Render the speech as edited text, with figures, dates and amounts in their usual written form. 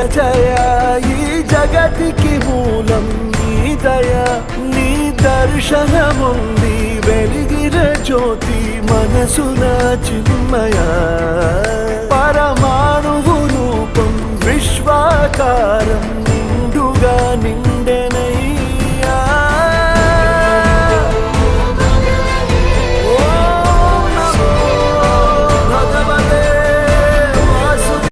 జయ ఈ జగతికి మూలం నీ దయ నీ దర్శనముంది వెలిగిన జ్యోతి మనసున చిన్మయ పరమా